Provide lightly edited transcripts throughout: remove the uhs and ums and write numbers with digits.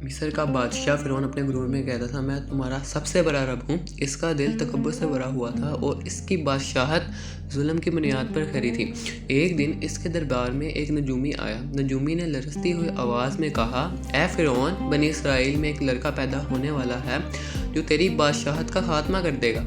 मिस्र का बादशाह फ़िरौन अपने गुरूर में कहता था, मैं तुम्हारा सबसे बड़ा रब हूँ। इसका दिल तकब्बुर से भरा हुआ था और इसकी बादशाहत जुल्म की बुनियाद पर खड़ी थी। एक दिन इसके दरबार में एक नजूमी आया। नजूमी ने लरजती हुई आवाज़ में कहा, ए फ़िरौन, बनी इसराइल में एक लड़का पैदा होने वाला है जो तेरी बादशाहत का खात्मा कर देगा।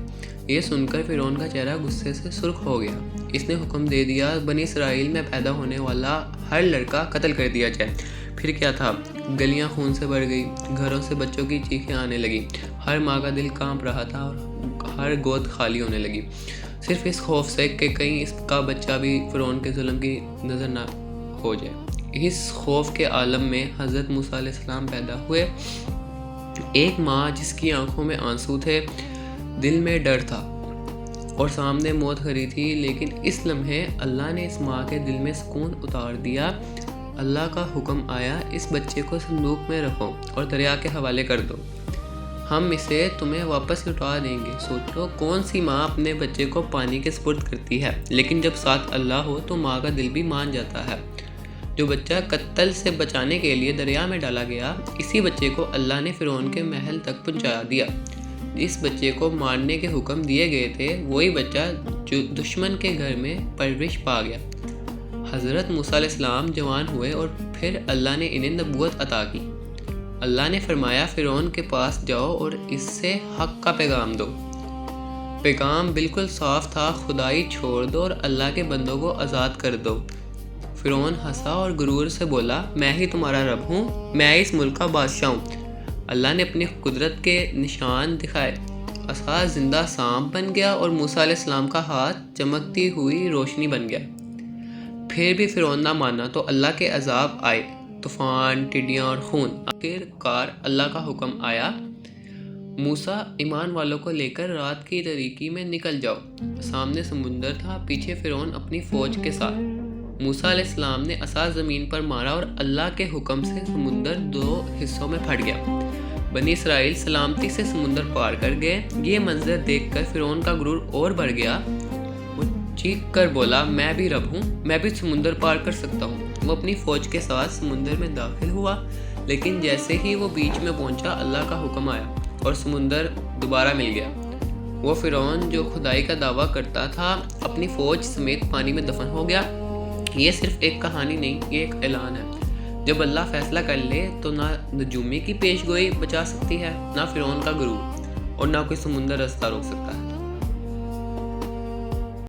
ये सुनकर फ़िरौन का चेहरा गुस्से से सुर्ख हो गया। इसने हुक्म दे दिया, बनी इसराइल में पैदा होने वाला हर लड़का कत्ल कर दिया जाए। फिर क्या था, गलियां खून से भर गई, घरों से बच्चों की चीखें आने लगी, हर माँ का दिल कांप रहा था और हर गोद खाली होने लगी, सिर्फ इस खौफ से कि कहीं इसका बच्चा भी फ़िरौन के जुल्म की नज़र ना हो जाए। इस खौफ के आलम में हज़रत मूसा अलैहिस्सलाम पैदा हुए। एक माँ जिसकी आंखों में आंसू थे, दिल में डर था और सामने मौत खड़ी थी, लेकिन इस लम्हे अल्लाह ने इस माँ के दिल में सुकून उतार दिया। अल्लाह का हुक्म आया, इस बच्चे को संदूक में रखो और दरिया के हवाले कर दो, हम इसे तुम्हें वापस लौटा देंगे। सोचो, कौन सी माँ अपने बच्चे को पानी के सुपुर्द करती है, लेकिन जब साथ अल्लाह हो तो माँ का दिल भी मान जाता है। जो बच्चा कत्ल से बचाने के लिए दरिया में डाला गया, इसी बच्चे को अल्लाह ने फ़िरौन के महल तक पहुँचा दिया। जिस बच्चे को मारने के हुक्म दिए गए थे, वही बच्चा जो दुश्मन के घर में परवरिश पा गया। हज़रत मूसा अलैहिस्सलाम जवान हुए और फिर अल्लाह ने इन्हें नबूवत अता की। अल्लाह ने फरमाया, फ़िरौन के पास जाओ और इससे हक़ का पैगाम दो। पैगाम बिल्कुल साफ था, खुदाई छोड़ दो और अल्लाह के बंदों को आज़ाद कर दो। फ़िरौन हंसा और गुरूर से बोला, मैं ही तुम्हारा रब हूँ, मैं इस मुल्क का बादशाह हूँ। अल्लाह ने अपनी कुदरत के निशान दिखाए। असा जिंदा सांप बन गया और मूसा अलैहिस्सलाम का हाथ चमकती हुई रोशनी बन गया। फिर भी फ़िरौन ना माना तो अल्लाह के अजाब आए, तूफ़ान, टिड्डियाँ और खून। आखिरकार अल्लाह का हुक्म आया, मूसा, ईमान वालों को लेकर रात की तारीकी में निकल जाओ। सामने समुंदर था, पीछे फ़िरौन अपनी फ़ौज के साथ। मूसा अलैहिस्सलाम ने असा ज़मीन पर मारा और अल्लाह के हुक्म से समुंदर दो हिस्सों में फट गया। बनी इसराइल सलामती से समुंदर पार कर गए। ये मंजर देखकर फ़िरौन का गुरूर और बढ़ गया। चीख कर बोला, मैं भी रब हूँ, मैं भी समुंदर पार कर सकता हूँ। वो अपनी फ़ौज के साथ समुंदर में दाखिल हुआ, लेकिन जैसे ही वो बीच में पहुँचा, अल्लाह का हुक्म आया और समुंदर दोबारा मिल गया। वो फ़िरौन जो खुदाई का दावा करता था, अपनी फ़ौज समेत पानी में दफन हो गया। ये सिर्फ एक कहानी नहीं, ये एक ऐलान है। जब अल्लाह फैसला कर ले तो ना नजूमी की पेशगोई बचा सकती है, ना फ़िरौन का गुरूर, और ना कोई समुंदर रास्ता रोक सकता है।